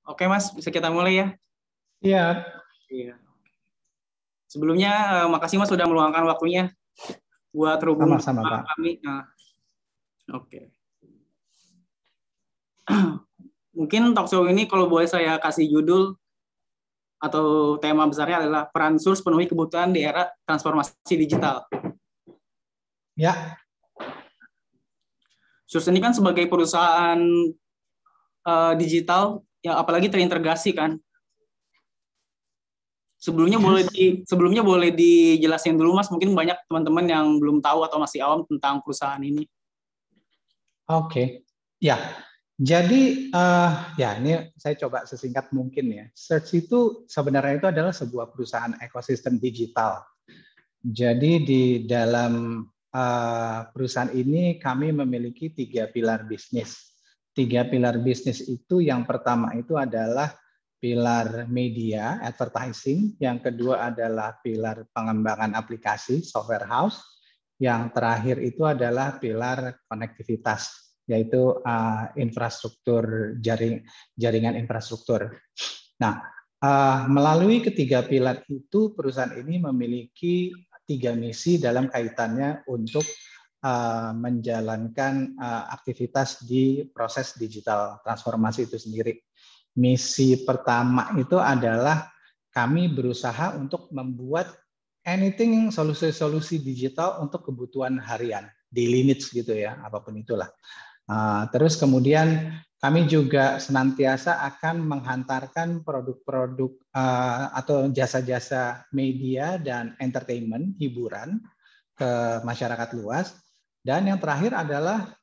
Oke Mas, bisa kita mulai ya? Iya, Iya. Sebelumnya makasih Mas sudah meluangkan waktunya buat terhubung sama-sama bersama Pak. kami. Nah, oke. Mungkin talk show ini kalau boleh saya kasih judul atau tema besarnya adalah peran SURS penuhi kebutuhan di era transformasi digital. Ya, SURS ini kan sebagai perusahaan digital yang apalagi terintegrasi kan. Sebelumnya boleh dijelasin dulu Mas, mungkin banyak teman-teman yang belum tahu atau masih awam tentang perusahaan ini. oke. Ya, jadi ya ini saya coba sesingkat mungkin ya. Search itu sebenarnya itu adalah sebuah perusahaan ekosistem digital. Jadi di dalam perusahaan ini kami memiliki 3 pilar bisnis. 3 pilar bisnis itu yang pertama itu adalah pilar media, advertising. Yang kedua adalah pilar pengembangan aplikasi, software house. Yang terakhir itu adalah pilar konektivitas, yaitu infrastruktur jaringan infrastruktur. Nah, melalui ketiga pilar itu perusahaan ini memiliki 3 misi dalam kaitannya untuk menjalankan aktivitas di proses digital transformasi itu sendiri. Misi pertama itu adalah kami berusaha untuk membuat anything solusi-solusi digital untuk kebutuhan harian, daily needs gitu ya, apapun itulah. Terus kemudian kami juga senantiasa akan menghantarkan produk-produk atau jasa-jasa media dan entertainment, hiburan ke masyarakat luas. Dan yang terakhir adalah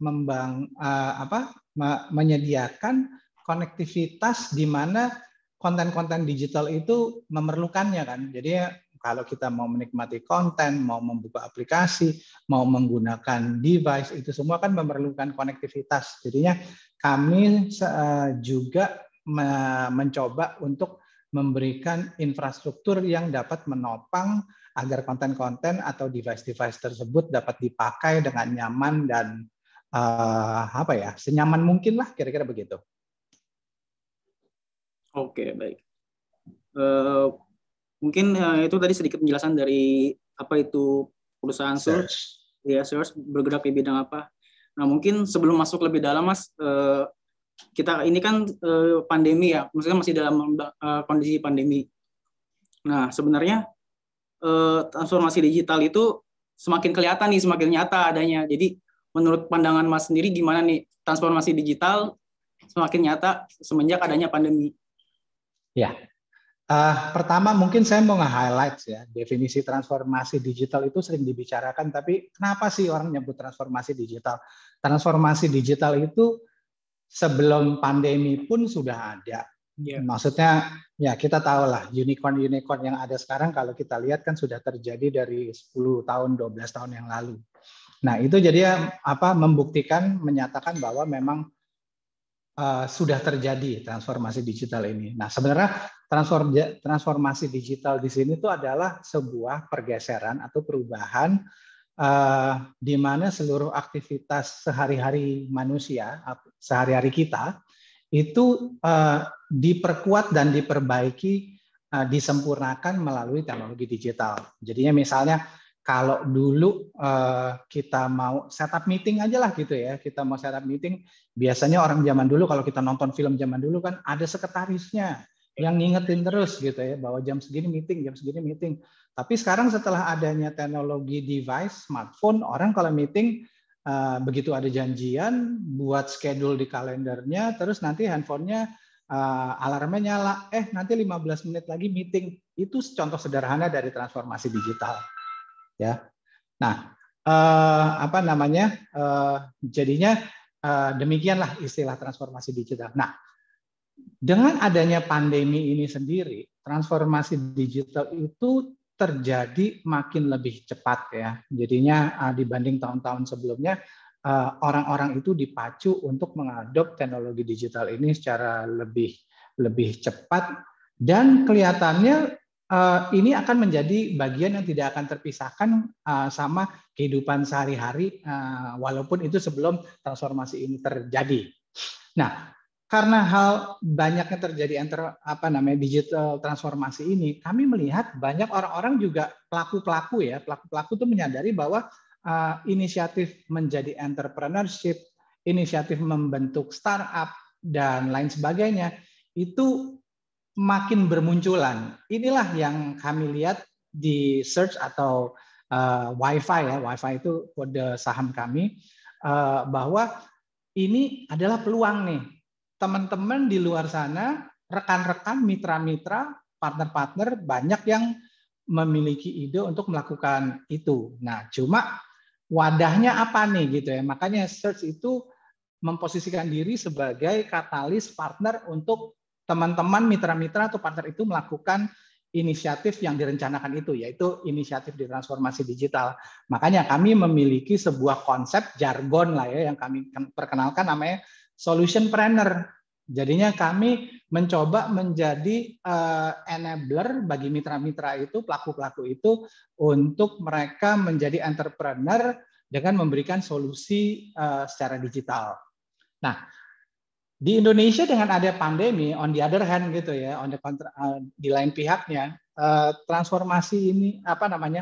menyediakan konektivitas di mana konten-konten digital itu memerlukannya kan. Jadi kalau kita mau menikmati konten, mau membuka aplikasi, mau menggunakan device, itu semua kan memerlukan konektivitas. Jadinya kami juga mencoba untuk memberikan infrastruktur yang dapat menopang agar konten-konten atau device-device tersebut dapat dipakai dengan nyaman dan senyaman mungkin lah, kira-kira begitu. Oke, baik. Mungkin itu tadi sedikit penjelasan dari apa itu perusahaan SURS. Ya, SURS bergerak di bidang apa. Nah, mungkin sebelum masuk lebih dalam, Mas, kita ini kan pandemi ya, maksudnya masih dalam kondisi pandemi. Nah, sebenarnya transformasi digital itu semakin kelihatan nih, semakin nyata adanya. Jadi, menurut pandangan Mas sendiri gimana nih transformasi digital semakin nyata semenjak adanya pandemi? Ya, pertama mungkin saya mau nge-highlight ya, definisi transformasi digital itu sering dibicarakan, tapi kenapa sih orang nyebut transformasi digital? Transformasi digital itu sebelum pandemi pun sudah ada. Yeah. Maksudnya ya kita tahu lah unicorn yang ada sekarang kalau kita lihat kan sudah terjadi dari 10 tahun, 12 tahun yang lalu. Nah, itu jadi membuktikan, menyatakan bahwa memang sudah terjadi transformasi digital ini. Nah, sebenarnya transformasi digital di sini itu adalah sebuah pergeseran atau perubahan di mana seluruh aktivitas sehari-hari manusia, sehari-hari kita, itu diperkuat dan diperbaiki, disempurnakan melalui teknologi digital. Jadinya misalnya kalau dulu kita mau setup meeting aja lah gitu ya, kita mau setup meeting, biasanya orang zaman dulu kalau kita nonton film zaman dulu kan ada sekretarisnya yang ngingetin terus gitu ya, bahwa jam segini meeting, jam segini meeting. Tapi sekarang setelah adanya teknologi device, smartphone, orang kalau meeting begitu ada janjian, buat schedule di kalendernya, terus nanti handphonenya alarmnya nyala, nanti 15 menit lagi meeting. Itu contoh sederhana dari transformasi digital. Ya, nah jadinya demikianlah istilah transformasi digital. Nah, dengan adanya pandemi ini sendiri, transformasi digital itu terjadi makin lebih cepat ya. Jadinya dibanding tahun-tahun sebelumnya, orang-orang itu dipacu untuk mengadop teknologi digital ini secara lebih cepat, dan kelihatannya ini akan menjadi bagian yang tidak akan terpisahkan sama kehidupan sehari-hari, walaupun itu sebelum transformasi ini terjadi. Nah, karena hal banyaknya terjadi digital transformasi ini, kami melihat banyak orang-orang juga pelaku-pelaku itu menyadari bahwa inisiatif menjadi entrepreneurship, inisiatif membentuk startup dan lain sebagainya itu makin bermunculan. Inilah yang kami lihat di search atau WiFi WiFi itu kode saham kami, bahwa ini adalah peluang nih. Teman-teman di luar sana, rekan-rekan, mitra-mitra, partner-partner banyak yang memiliki ide untuk melakukan itu. Nah, cuma wadahnya apa nih gitu ya. Makanya search itu memposisikan diri sebagai katalis partner untuk teman-teman, mitra-mitra atau partner itu melakukan inisiatif yang direncanakan itu, yaitu inisiatif di transformasi digital. Makanya kami memiliki sebuah konsep jargon lah ya yang kami perkenalkan, namanya solution planner. Jadinya kami mencoba menjadi enabler bagi mitra-mitra itu, pelaku-pelaku itu, untuk mereka menjadi entrepreneur dengan memberikan solusi secara digital. Nah, di Indonesia dengan ada pandemi, on the other hand gitu ya, di lain pihaknya, transformasi ini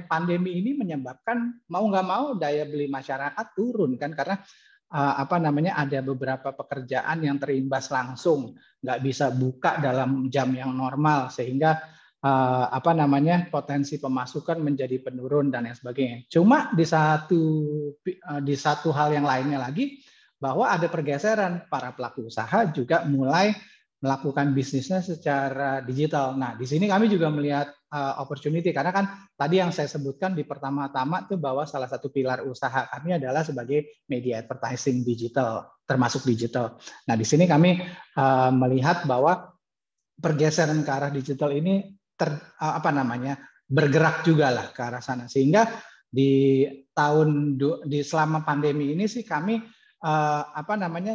pandemi ini menyebabkan mau nggak mau daya beli masyarakat turun kan, karena ada beberapa pekerjaan yang terimbas langsung, nggak bisa buka dalam jam yang normal, sehingga potensi pemasukan menjadi penurun dan lain sebagainya. Cuma di satu hal yang lainnya lagi, bahwa ada pergeseran, para pelaku usaha juga mulai melakukan bisnisnya secara digital. Nah, di sini kami juga melihat opportunity, karena kan tadi yang saya sebutkan di pertama-tama itu bahwa salah satu pilar usaha kami adalah sebagai media advertising digital, termasuk digital. Nah, di sini kami melihat bahwa pergeseran ke arah digital ini bergerak juga lah ke arah sana, sehingga selama pandemi ini sih kami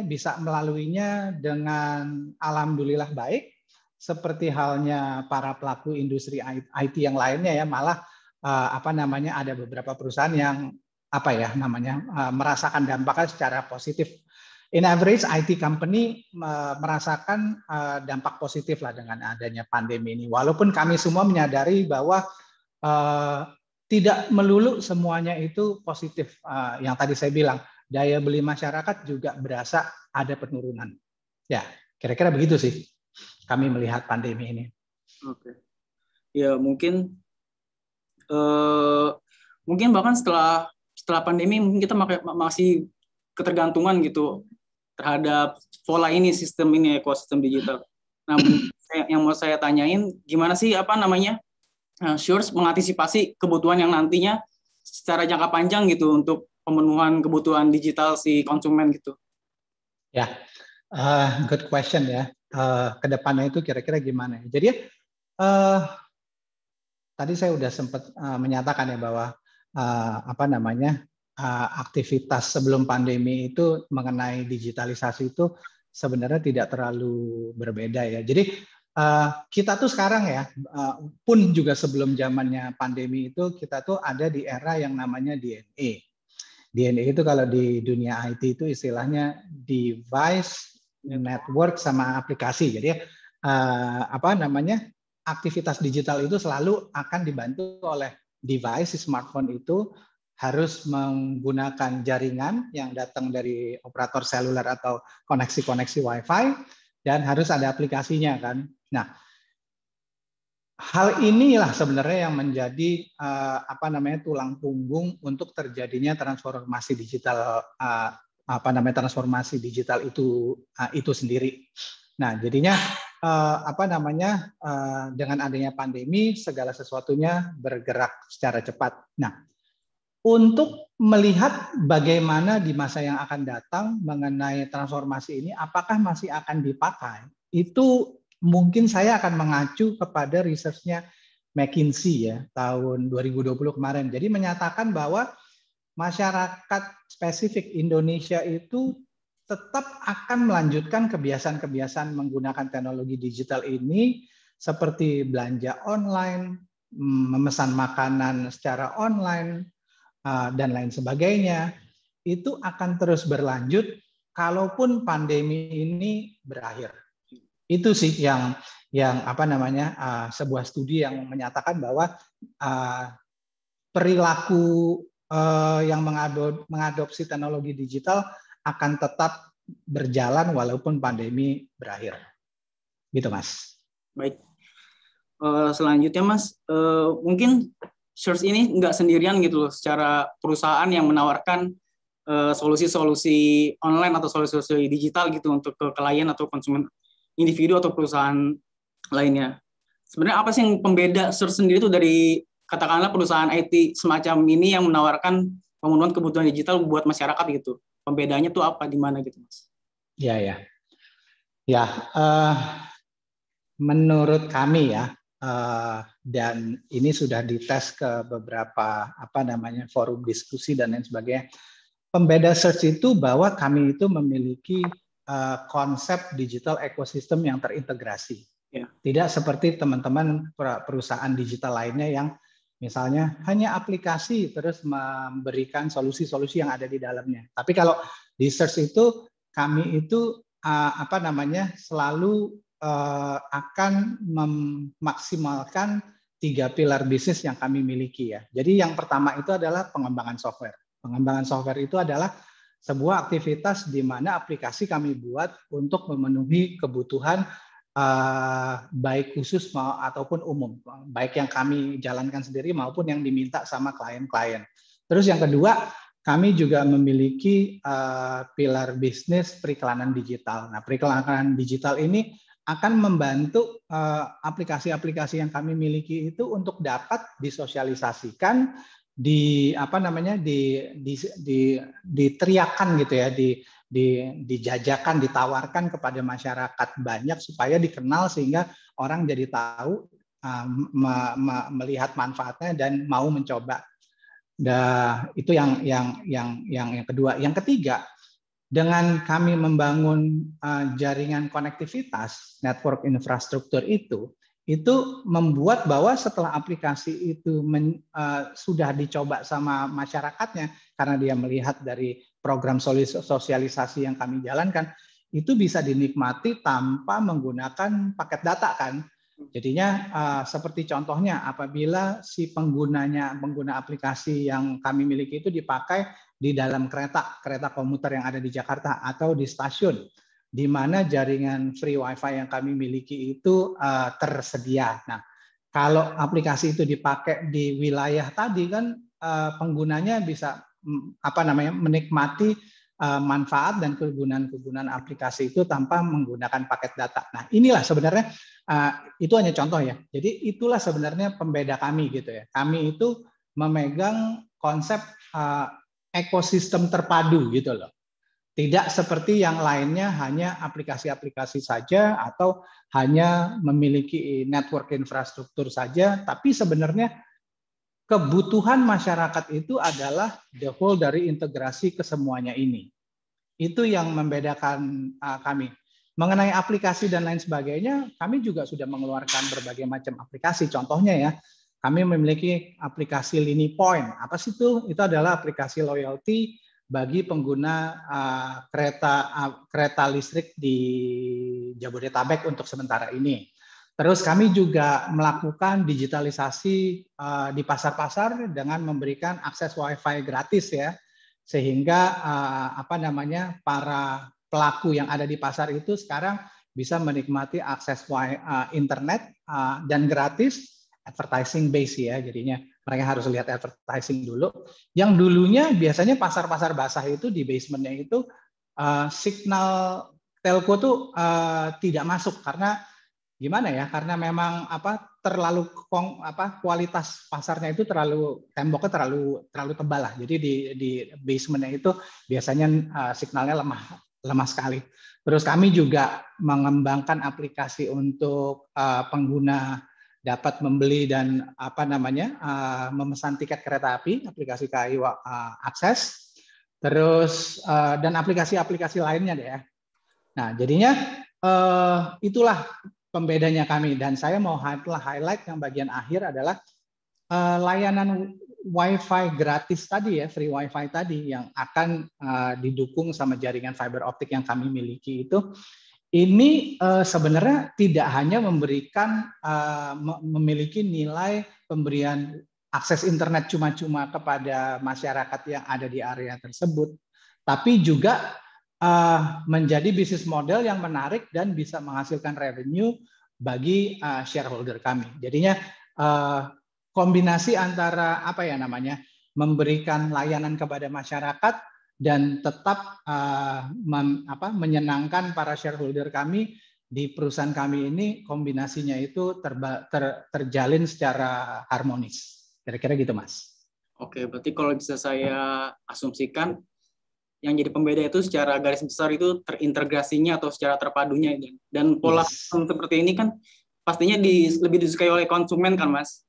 bisa melaluinya dengan alhamdulillah baik, seperti halnya para pelaku industri IT yang lainnya ya, malah ada beberapa perusahaan yang merasakan dampaknya secara positif. In average, IT company merasakan dampak positif lah dengan adanya pandemi ini. Walaupun kami semua menyadari bahwa tidak melulu semuanya itu positif. Yang tadi saya bilang, daya beli masyarakat juga berasa ada penurunan. Ya, kira-kira begitu sih kami melihat pandemi ini. Oke. Ya, mungkin bahkan setelah pandemi mungkin kita masih ketergantungan gitu terhadap pola ini, sistem ini, ekosistem digital. Nah, yang mau saya tanyain, gimana sih Sures mengantisipasi kebutuhan yang nantinya secara jangka panjang gitu untuk pemenuhan kebutuhan digital si konsumen gitu? Ya, good question ya. Kedepannya itu kira-kira gimana? Jadi tadi saya udah sempat menyatakan ya bahwa aktivitas sebelum pandemi itu mengenai digitalisasi itu sebenarnya tidak terlalu berbeda ya. Jadi kita tuh sekarang ya, pun juga sebelum zamannya pandemi itu kita tuh ada di era yang namanya DNA. DNA itu kalau di dunia IT itu istilahnya device, network, sama aplikasi. Jadi aktivitas digital itu selalu akan dibantu oleh device. Smartphone itu harus menggunakan jaringan yang datang dari operator seluler atau koneksi-koneksi Wi-Fi, dan harus ada aplikasinya kan. Nah, hal inilah sebenarnya yang menjadi tulang punggung untuk terjadinya transformasi digital transformasi digital itu sendiri. Nah, jadinya dengan adanya pandemi segala sesuatunya bergerak secara cepat. Nah, untuk melihat bagaimana di masa yang akan datang mengenai transformasi ini apakah masih akan dipakai, itu mungkin saya akan mengacu kepada research-nya McKinsey ya tahun 2020 kemarin. Jadi menyatakan bahwa masyarakat spesifik Indonesia itu tetap akan melanjutkan kebiasaan-kebiasaan menggunakan teknologi digital ini, seperti belanja online, memesan makanan secara online, dan lain sebagainya. Itu akan terus berlanjut kalaupun pandemi ini berakhir. Itu sih yang apa namanya, sebuah studi yang menyatakan bahwa perilaku yang mengadopsi teknologi digital akan tetap berjalan walaupun pandemi berakhir. Gitu, Mas. Baik. Selanjutnya, Mas, mungkin Search ini nggak sendirian gitu loh, secara perusahaan yang menawarkan solusi-solusi online atau solusi-solusi digital gitu untuk ke klien atau konsumen individu atau perusahaan lainnya. Sebenarnya apa sih yang pembeda Search sendiri itu dari katakanlah perusahaan IT semacam ini yang menawarkan pemenuhan kebutuhan digital buat masyarakat gitu? Pembedanya tuh apa, di mana gitu, Mas? Ya. Menurut kami ya, dan ini sudah dites ke beberapa forum diskusi dan lain sebagainya. Pembeda Search itu bahwa kami itu memiliki konsep digital ekosistem yang terintegrasi. Ya. Tidak seperti teman-teman perusahaan digital lainnya yang misalnya hanya aplikasi terus memberikan solusi-solusi yang ada di dalamnya. Tapi kalau di Search itu kami itu selalu akan memaksimalkan 3 pilar bisnis yang kami miliki ya. Jadi yang pertama itu adalah pengembangan software. Pengembangan software itu adalah sebuah aktivitas di mana aplikasi kami buat untuk memenuhi kebutuhan baik khusus ataupun umum, baik yang kami jalankan sendiri maupun yang diminta sama klien-klien. Terus yang kedua, kami juga memiliki pilar bisnis periklanan digital. Nah, periklanan digital ini akan membantu aplikasi-aplikasi yang kami miliki itu untuk dapat disosialisasikan, diteriakan gitu ya, dijajakan, ditawarkan kepada masyarakat banyak supaya dikenal sehingga orang jadi tahu, melihat manfaatnya dan mau mencoba. Itu yang kedua. Yang ketiga, dengan kami membangun jaringan konektivitas, network infrastruktur itu membuat bahwa setelah aplikasi itu sudah dicoba sama masyarakatnya, karena dia melihat dari program sosialisasi yang kami jalankan, itu bisa dinikmati tanpa menggunakan paket data kan. Jadinya seperti contohnya apabila si pengguna aplikasi yang kami miliki itu dipakai di dalam kereta komuter yang ada di Jakarta atau di stasiun, di mana jaringan free wifi yang kami miliki itu tersedia. Nah, kalau aplikasi itu dipakai di wilayah tadi kan penggunanya bisa menikmati manfaat dan kegunaan aplikasi itu tanpa menggunakan paket data. Nah, inilah sebenarnya itu hanya contoh ya. Jadi itulah sebenarnya pembeda kami gitu ya. Kami itu memegang konsep ekosistem terpadu gitu loh. Tidak seperti yang lainnya hanya aplikasi-aplikasi saja atau hanya memiliki network infrastruktur saja, tapi sebenarnya kebutuhan masyarakat itu adalah the whole dari integrasi kesemuanya ini. Itu yang membedakan kami. Mengenai aplikasi dan lain sebagainya, kami juga sudah mengeluarkan berbagai macam aplikasi. Contohnya ya, kami memiliki aplikasi Lini Point. Apa sih itu? Itu adalah aplikasi loyalty bagi pengguna kereta listrik di Jabodetabek untuk sementara ini. Terus kami juga melakukan digitalisasi di pasar-pasar dengan memberikan akses WiFi gratis ya, sehingga para pelaku yang ada di pasar itu sekarang bisa menikmati akses internet dan gratis, advertising base ya, jadinya mereka harus lihat advertising dulu. Yang dulunya biasanya pasar-pasar basah itu di basementnya itu signal telco tuh tidak masuk karena gimana ya? Karena memang terlalu kualitas pasarnya itu temboknya terlalu tebal lah. Jadi di basementnya itu biasanya signalnya lemah sekali. Terus kami juga mengembangkan aplikasi untuk pengguna dapat membeli dan memesan tiket kereta api, aplikasi KAI Akses. Terus dan aplikasi-aplikasi lainnya deh ya. Nah, jadinya itulah pembedanya kami, dan saya mau highlight yang bagian akhir adalah layanan Wi-Fi gratis tadi ya, free Wi-Fi tadi yang akan didukung sama jaringan fiber optik yang kami miliki itu, ini sebenarnya tidak hanya memberikan memiliki nilai pemberian akses internet cuma-cuma kepada masyarakat yang ada di area tersebut, tapi juga menjadi bisnis model yang menarik dan bisa menghasilkan revenue bagi shareholder kami. Jadinya kombinasi antara apa ya namanya, memberikan layanan kepada masyarakat dan tetap menyenangkan para shareholder kami di perusahaan kami ini, kombinasinya itu terjalin secara harmonis. Kira-kira gitu, Mas. Oke, berarti kalau bisa saya asumsikan, yang jadi pembeda itu secara garis besar itu terintegrasinya atau secara terpadunya itu. Dan pola seperti ini kan pastinya lebih disukai oleh konsumen kan, Mas?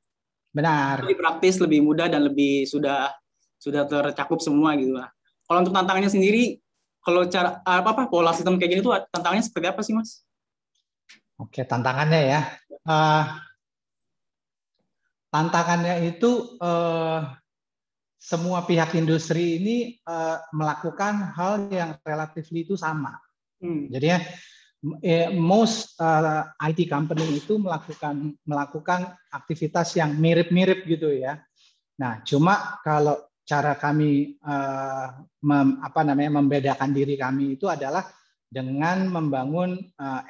Benar. Lebih praktis, lebih mudah, dan lebih sudah tercakup semua gitu lah. Kalau untuk tantangannya sendiri, kalau cara pola sistem kayak gini tuh tantangannya seperti apa sih, Mas? Oke, tantangannya ya. Tantangannya itu semua pihak industri ini melakukan hal yang relatif itu sama. Jadi most IT company itu melakukan aktivitas yang mirip-mirip gitu ya. Nah, cuma kalau cara kami membedakan diri kami itu adalah dengan membangun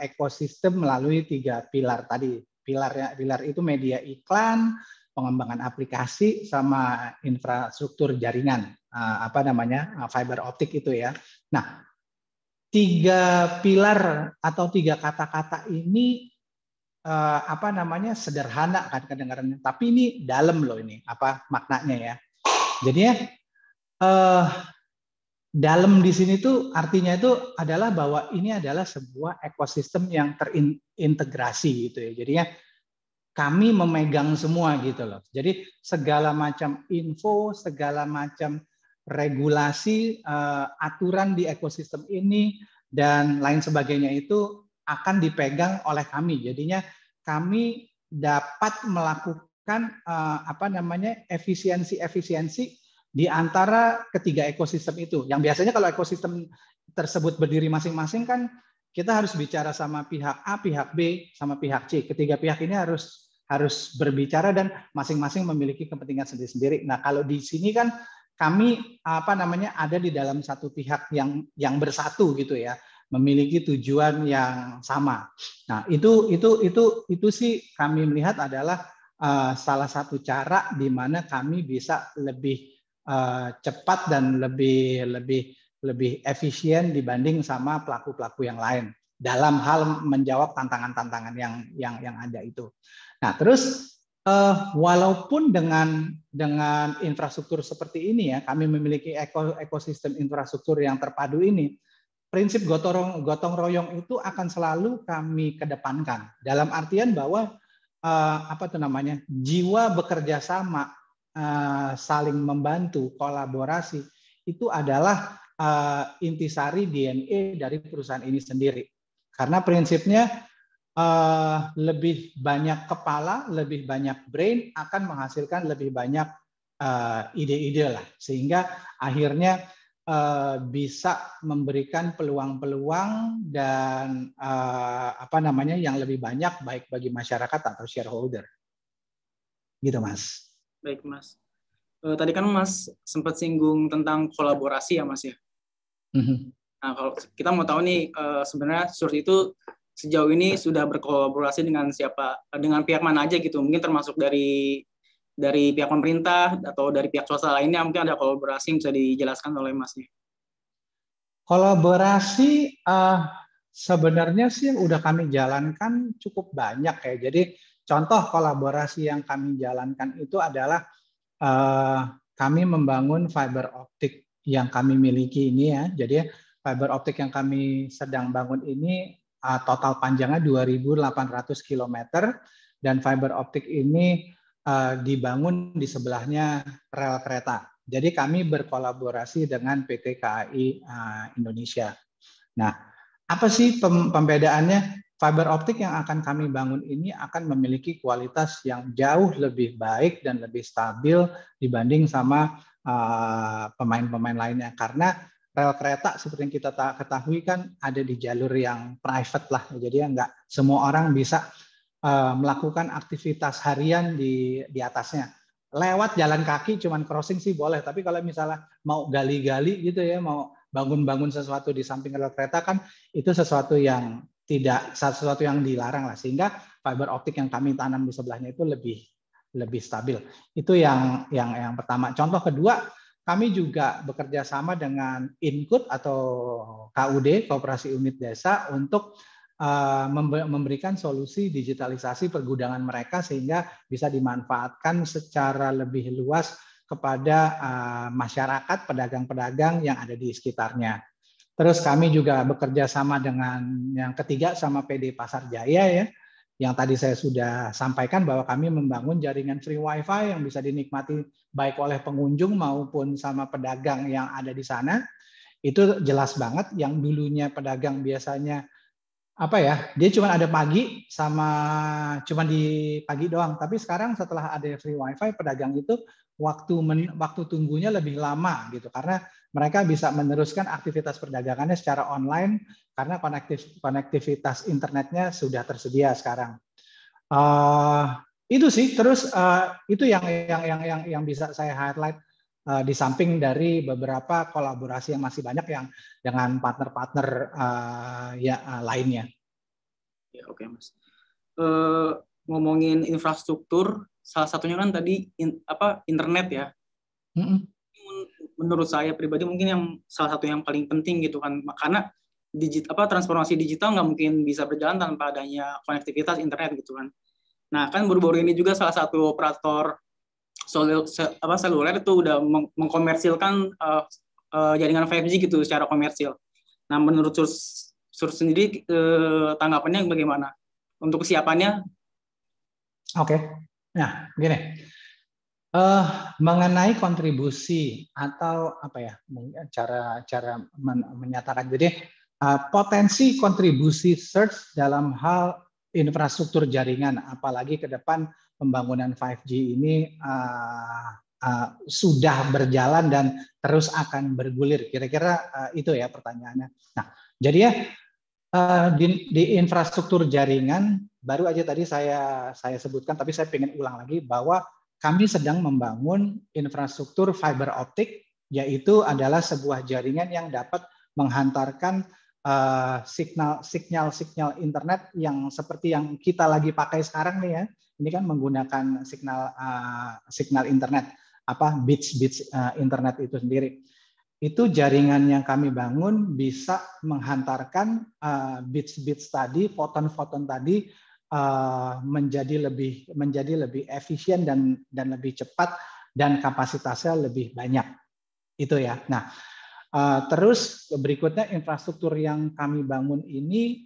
ekosistem melalui 3 pilar tadi. Pilar itu media iklan, pengembangan aplikasi, sama infrastruktur jaringan fiber optik itu ya. Nah, 3 pilar atau 3 kata-kata ini sederhana kan kedengarannya, tapi ini dalam loh ini maknanya ya. Jadinya dalam di sini tuh artinya itu adalah bahwa ini adalah sebuah ekosistem yang terintegrasi gitu ya. Jadinya kami memegang semua gitu loh. Jadi segala macam info, segala macam regulasi, aturan di ekosistem ini dan lain sebagainya itu akan dipegang oleh kami. Jadinya kami dapat melakukan efisiensi di antara ketiga ekosistem itu. Yang biasanya kalau ekosistem tersebut berdiri masing-masing kan kita harus bicara sama pihak A, pihak B, sama pihak C. Ketiga pihak ini harus berbicara dan masing-masing memiliki kepentingan sendiri-sendiri. Nah, kalau di sini kan kami ada di dalam satu pihak yang bersatu gitu ya, memiliki tujuan yang sama. Nah, itu sih kami melihat adalah salah satu cara di mana kami bisa lebih cepat dan lebih efisien dibanding sama pelaku-pelaku yang lain dalam hal menjawab tantangan-tantangan yang ada itu. Nah, terus walaupun dengan infrastruktur seperti ini ya, kami memiliki ekosistem infrastruktur yang terpadu ini, prinsip gotong royong itu akan selalu kami kedepankan. Dalam artian bahwa jiwa bekerja sama, saling membantu, kolaborasi itu adalah intisari DNA dari perusahaan ini sendiri. Karena prinsipnya lebih banyak kepala, lebih banyak brain akan menghasilkan lebih banyak ide-ide lah, sehingga akhirnya bisa memberikan peluang-peluang dan yang lebih banyak baik bagi masyarakat atau shareholder. Gitu, Mas. Baik, Mas. Tadi kan Mas sempat singgung tentang kolaborasi ya, Mas ya. Nah, kalau kita mau tahu nih sebenarnya Source itu sejauh ini sudah berkolaborasi dengan pihak mana aja gitu. Mungkin termasuk dari pihak pemerintah atau dari pihak swasta lainnya, mungkin ada kolaborasi yang bisa dijelaskan oleh Mas nih. Kolaborasi sebenarnya sih udah kami jalankan cukup banyak ya. Jadi contoh kolaborasi yang kami jalankan itu adalah kami membangun fiber optik yang kami miliki ini ya. Jadi fiber optik yang kami sedang bangun ini total panjangnya 2.800 km dan fiber optik ini dibangun di sebelahnya rel kereta. Jadi kami berkolaborasi dengan PT KAI Indonesia. Nah, apa sih pembedaannya? fiber optik yang akan kami bangun ini akan memiliki kualitas yang jauh lebih baik dan lebih stabil dibanding sama pemain-pemain lainnya. Karena rel kereta seperti yang kita ketahui kan ada di jalur yang private lah. Jadi nggak semua orang bisa melakukan aktivitas harian di atasnya. Lewat jalan kaki cuman crossing sih boleh, tapi kalau misalnya mau gali-gali gitu ya, mau bangun-bangun sesuatu di samping rel kereta kan itu sesuatu yang dilarang lah, sehingga fiber optik yang kami tanam di sebelahnya itu lebih stabil. Itu yang pertama. Contoh kedua, kami juga bekerja sama dengan INKUD atau KUD, Koperasi Unit Desa, untuk memberikan solusi digitalisasi pergudangan mereka sehingga bisa dimanfaatkan secara lebih luas kepada masyarakat, pedagang-pedagang yang ada di sekitarnya. Terus kami juga bekerja sama dengan yang ketiga sama PD Pasar Jaya ya, yang tadi saya sudah sampaikan bahwa kami membangun jaringan free wifi yang bisa dinikmati baik oleh pengunjung maupun sama pedagang yang ada di sana. Itu jelas banget, yang dulunya pedagang biasanya dia cuma ada pagi sama cuma di pagi doang, tapi sekarang setelah ada free wifi, pedagang itu waktu tunggunya lebih lama gitu, karena mereka bisa meneruskan aktivitas perdagangannya secara online karena konektivitas internetnya sudah tersedia sekarang. Itu sih, terus itu yang bisa saya highlight, di samping dari beberapa kolaborasi yang masih banyak yang dengan partner-partner lainnya. Ya, oke, Mas. Ngomongin infrastruktur, salah satunya kan tadi internet ya. Menurut saya pribadi mungkin yang salah satu yang paling penting gitu kan, karena transformasi digital nggak mungkin bisa berjalan tanpa adanya konektivitas internet gitu kan. Nah, kan baru-baru ini juga salah satu operator seluler itu udah mengkomersilkan jaringan 5G gitu secara komersil. Nah, menurut Surf sendiri tanggapannya bagaimana untuk kesiapannya? Oke, nah gini, mengenai kontribusi atau cara menyatakan, jadi potensi kontribusi search dalam hal infrastruktur jaringan, apalagi ke depan pembangunan 5G ini sudah berjalan dan terus akan bergulir. Kira-kira itu ya pertanyaannya. Nah, jadi ya di infrastruktur jaringan baru aja tadi saya sebutkan, tapi saya ingin ulang lagi bahwa kami sedang membangun infrastruktur fiber optik, yaitu adalah sebuah jaringan yang dapat menghantarkan sinyal internet yang seperti yang kita lagi pakai sekarang nih ya. Ini kan menggunakan signal internet, bits internet itu sendiri. Itu jaringan yang kami bangun bisa menghantarkan bits tadi, foton tadi menjadi lebih efisien dan lebih cepat dan kapasitasnya lebih banyak. Itu ya. Nah, terus berikutnya infrastruktur yang kami bangun ini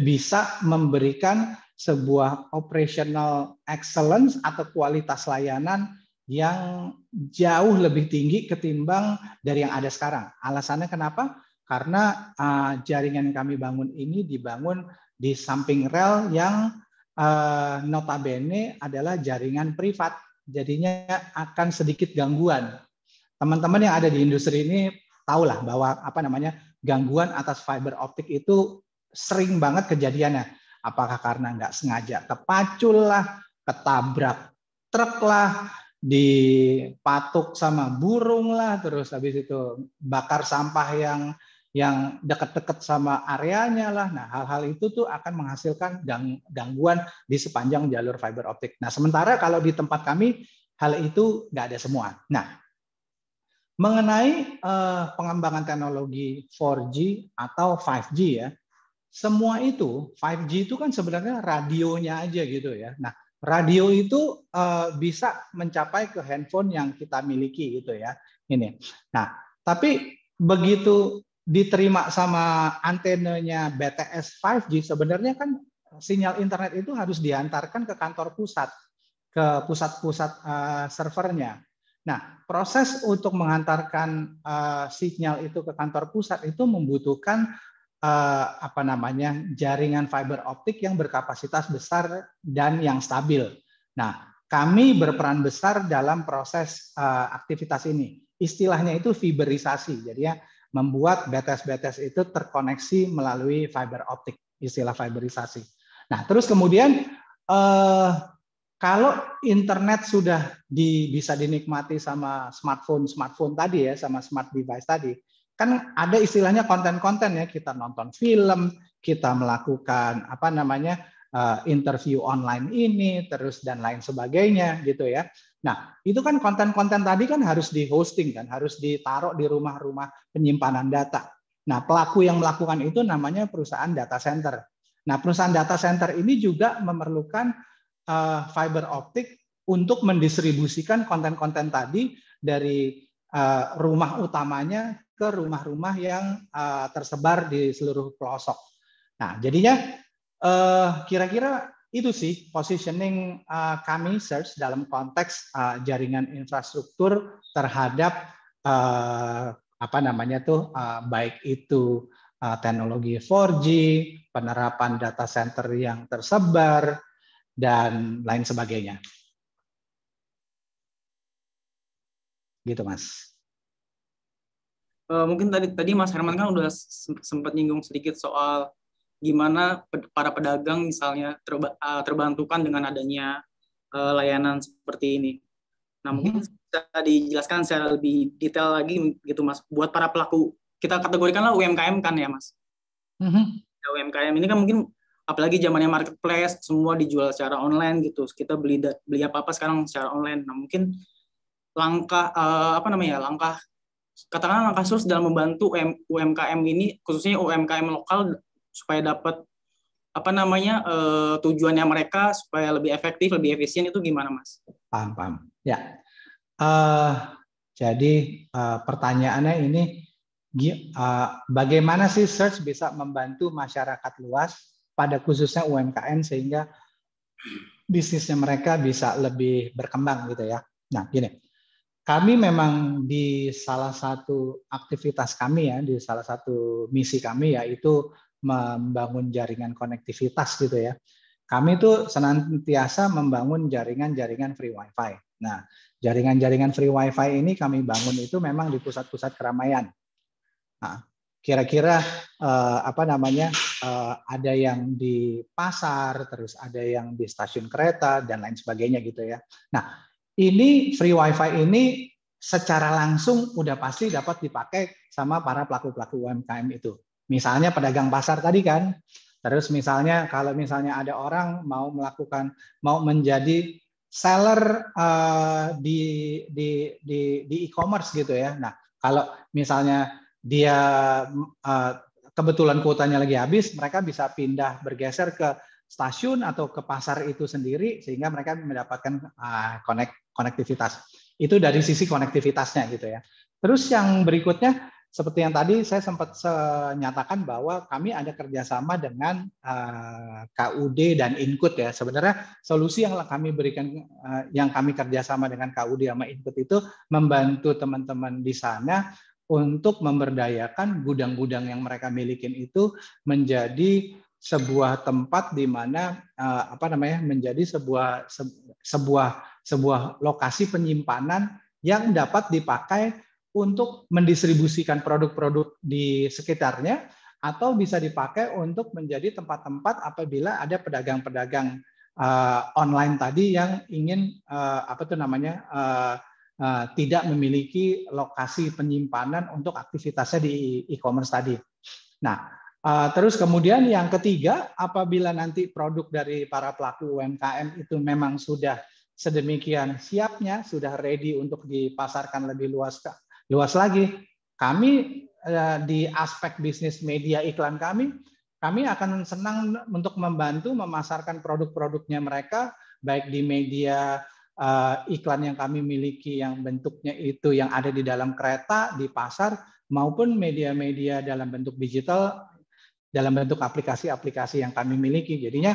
bisa memberikan sebuah operational excellence atau kualitas layanan yang jauh lebih tinggi ketimbang dari yang ada sekarang. Alasannya kenapa? Karena jaringan yang kami bangun ini dibangun di samping rel yang notabene adalah jaringan privat. Jadinya akan sedikit gangguan. Teman-teman yang ada di industri ini tahulah bahwa gangguan atas fiber optik itu sering banget kejadiannya. Apakah karena nggak sengaja kepacul lah, ketabrak truk lah, dipatuk sama burung lah, terus habis itu bakar sampah yang dekat-dekat sama areanya lah. Nah, hal-hal itu tuh akan menghasilkan gangguan di sepanjang jalur fiber optik. Nah, sementara kalau di tempat kami hal itu nggak ada semua. Nah, mengenai pengembangan teknologi 4G atau 5G ya, semua itu 5G itu kan sebenarnya radionya aja gitu ya. Nah, radio itu bisa mencapai ke handphone yang kita miliki gitu ya. Ini. Nah, tapi begitu diterima sama antenanya BTS 5G, sebenarnya kan sinyal internet itu harus diantarkan ke kantor pusat, ke pusat-pusat servernya. Nah, proses untuk menghantarkan sinyal itu ke kantor pusat itu membutuhkan apa namanya, jaringan fiber optik yang berkapasitas besar dan yang stabil. Nah, kami berperan besar dalam proses aktivitas ini. Istilahnya itu fiberisasi. Jadi ya, membuat BTS-BTS itu terkoneksi melalui fiber optik, istilah fiberisasi. Nah, terus kemudian kalau internet sudah bisa dinikmati sama smartphone tadi ya, sama smart device tadi, kan ada istilahnya konten-konten ya, kita nonton film, kita melakukan apa namanya interview online ini, terus dan lain sebagainya gitu ya. Nah, itu kan konten-konten tadi kan harus di hosting kan, harus ditaruh di rumah-rumah penyimpanan data. Nah, pelaku yang melakukan itu namanya perusahaan data center. Nah, perusahaan data center ini juga memerlukan fiber optik untuk mendistribusikan konten-konten tadi dari rumah utamanya ke rumah-rumah yang tersebar di seluruh pelosok. Nah, jadinya kira-kira itu sih positioning kami Search dalam konteks jaringan infrastruktur terhadap apa namanya tuh baik itu teknologi 4G, penerapan data center yang tersebar dan lain sebagainya. Gitu, Mas. Mungkin tadi Mas Herman kan udah sempat nyinggung sedikit soal gimana para pedagang misalnya terbantukan dengan adanya layanan seperti ini. Nah, mungkin bisa dijelaskan secara lebih detail lagi gitu, Mas. Buat para pelaku, kita kategorikanlah UMKM kan ya, Mas. UMKM ini kan mungkin apalagi zamannya marketplace, semua dijual secara online gitu. Kita beli apa-apa sekarang secara online. Nah, mungkin langkah katakanlah langkah Search dalam membantu UMKM ini, khususnya UMKM lokal supaya dapat tujuannya mereka supaya lebih efektif, lebih efisien, itu gimana, Mas? Paham. Ya. Jadi pertanyaannya ini, bagaimana sih Search bisa membantu masyarakat luas, pada khususnya UMKM, sehingga bisnisnya mereka bisa lebih berkembang gitu ya. Nah, gini. Kami memang di salah satu aktivitas kami ya, di salah satu misi kami yaitu membangun jaringan konektivitas gitu ya. Kami tuh senantiasa membangun jaringan-jaringan free wifi. Nah, jaringan-jaringan free wifi ini kami bangun itu memang di pusat-pusat keramaian. Nah, kira-kira ada yang di pasar, terus ada yang di stasiun kereta dan lain sebagainya gitu ya. Nah, ini free wifi ini secara langsung udah pasti dapat dipakai sama para pelaku-pelaku UMKM itu. Misalnya pedagang pasar tadi kan, terus misalnya kalau misalnya ada orang mau menjadi seller di e-commerce gitu ya. Nah, kalau misalnya dia kebetulan kuotanya lagi habis, mereka bisa pindah bergeser ke stasiun atau ke pasar itu sendiri sehingga mereka mendapatkan konektivitas. Itu dari sisi konektivitasnya gitu ya. Terus yang berikutnya seperti yang tadi saya sempat nyatakan bahwa kami ada kerjasama dengan KUD dan Inkut ya. Sebenarnya solusi yang kami berikan, yang kami kerjasama dengan KUD sama Inkut itu membantu teman-teman di sana untuk memberdayakan gudang-gudang yang mereka milikin itu menjadi sebuah tempat di mana menjadi sebuah lokasi penyimpanan yang dapat dipakai untuk mendistribusikan produk-produk di sekitarnya atau bisa dipakai untuk menjadi tempat-tempat apabila ada pedagang-pedagang online tadi yang ingin tidak memiliki lokasi penyimpanan untuk aktivitasnya di e-commerce tadi. Nah, terus kemudian yang ketiga, apabila nanti produk dari para pelaku UMKM itu memang sudah sedemikian siapnya, sudah ready untuk dipasarkan lebih luas lagi, kami di aspek bisnis media iklan kami akan senang untuk membantu memasarkan produk-produknya mereka, baik di media iklan yang kami miliki yang bentuknya itu yang ada di dalam kereta, di pasar, maupun media-media dalam bentuk digital, dalam bentuk aplikasi-aplikasi yang kami miliki. Jadinya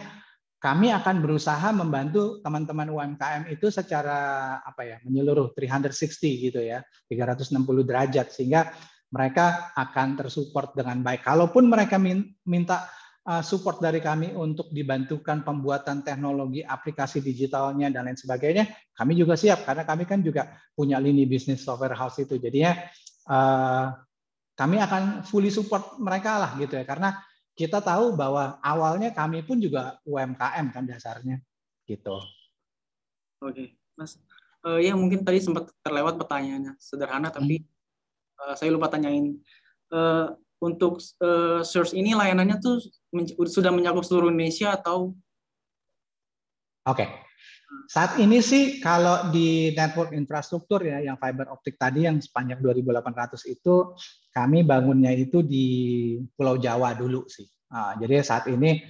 kami akan berusaha membantu teman-teman UMKM itu secara menyeluruh 360 gitu ya, 360 derajat, sehingga mereka akan tersupport dengan baik. Kalaupun mereka minta support dari kami untuk dibantukan pembuatan teknologi, aplikasi digitalnya, dan lain sebagainya, kami juga siap, karena kami kan juga punya lini bisnis software house itu. Jadinya kami akan fully support mereka lah gitu ya, karena kita tahu bahwa awalnya kami pun juga UMKM kan dasarnya gitu. Oke, Mas. Ya mungkin tadi sempat terlewat pertanyaannya, sederhana tapi saya lupa tanyain. Untuk Source ini layanannya tuh sudah mencakup seluruh Indonesia atau? Oke. Saat ini sih kalau di network infrastruktur ya, yang fiber optik tadi yang sepanjang 2.800 itu kami bangunnya itu di Pulau Jawa dulu sih. Jadi saat ini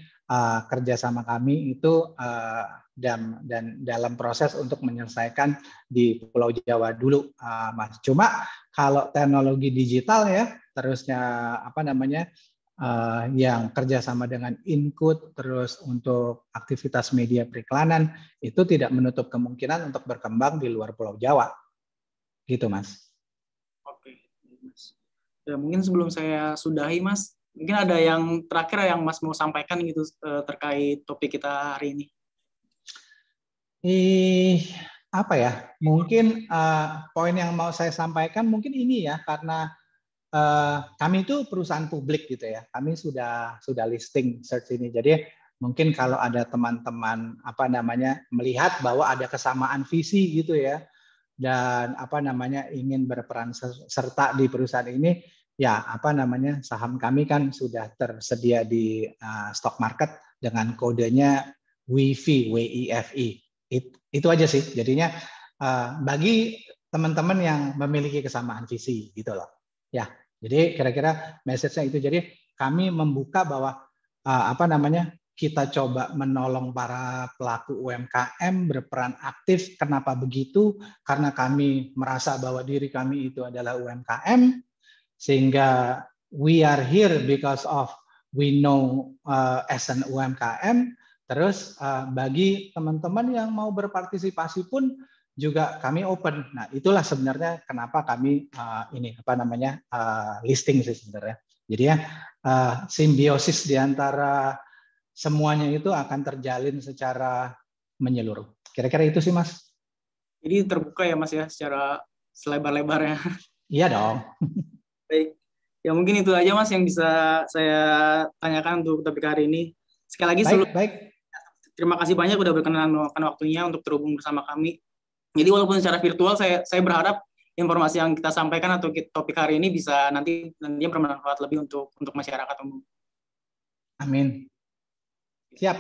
kerjasama kami itu dan dalam proses untuk menyelesaikan di Pulau Jawa dulu, Mas. Cuma kalau teknologi digital ya, terusnya apa namanya, yang kerjasama dengan Incode, terus untuk aktivitas media periklanan, itu tidak menutup kemungkinan untuk berkembang di luar Pulau Jawa. Gitu, Mas. Oke, Mas. Ya, mungkin sebelum saya sudahi, Mas, mungkin ada yang terakhir yang Mas mau sampaikan gitu terkait topik kita hari ini. Apa ya? Mungkin poin yang mau saya sampaikan mungkin ini ya, karena kami itu perusahaan publik gitu ya. Kami sudah listing search ini. Jadi mungkin kalau ada teman-teman apa namanya melihat bahwa ada kesamaan visi gitu ya, dan apa namanya ingin berperan serta di perusahaan ini, ya apa namanya saham kami kan sudah tersedia di stock market dengan kodenya WIFI, WIFI. Itu aja sih. Jadinya bagi teman-teman yang memiliki kesamaan visi gitu loh. Ya, jadi kira-kira message-nya itu. Jadi kami membuka bahwa apa namanya kita coba menolong para pelaku UMKM berperan aktif. Kenapa begitu? Karena kami merasa bahwa diri kami itu adalah UMKM, sehingga we are here because of we know as an UMKM. Terus bagi teman-teman yang mau berpartisipasi pun juga kami open. Nah, itulah sebenarnya kenapa kami ini apa namanya listing sih sebenarnya. Jadi ya simbiosis di antara semuanya itu akan terjalin secara menyeluruh. Kira-kira itu sih, Mas. Jadi terbuka ya, Mas ya, secara selebar-lebarnya. Iya dong. Baik. Ya mungkin itu aja, Mas, yang bisa saya tanyakan untuk topik hari ini. Sekali lagi baik. Terima kasih banyak sudah berkenan meluangkan waktunya untuk terhubung bersama kami. Jadi walaupun secara virtual, saya berharap informasi yang kita sampaikan atau topik hari ini bisa nantinya bermanfaat lebih untuk masyarakat umum. Amin. Siap.